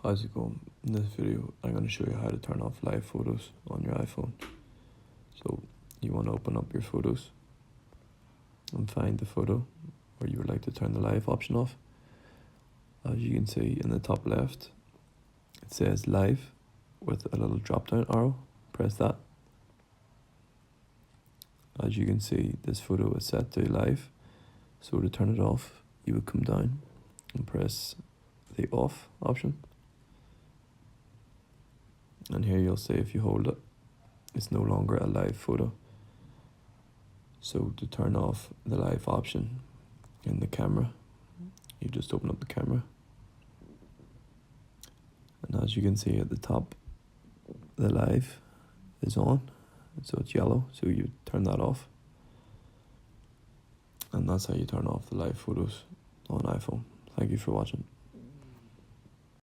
How's it going? In this video, I'm going to show you how to turn off live photos on your iPhone. So you want to open up your photos and find the photo where you would like to turn the live option off. As you can see in the top left, it says live with a little drop down arrow. Press that. As you can see, this photo is set to live. So to turn it off, you would come down and press the off option. And here you'll see if you hold it, it's no longer a live photo. So to turn off the live option in the camera, you just open up the camera. And as you can see at the top, the live is on. So it's yellow, so you turn that off. And that's how you turn off the live photos on iPhone. Thank you for watching.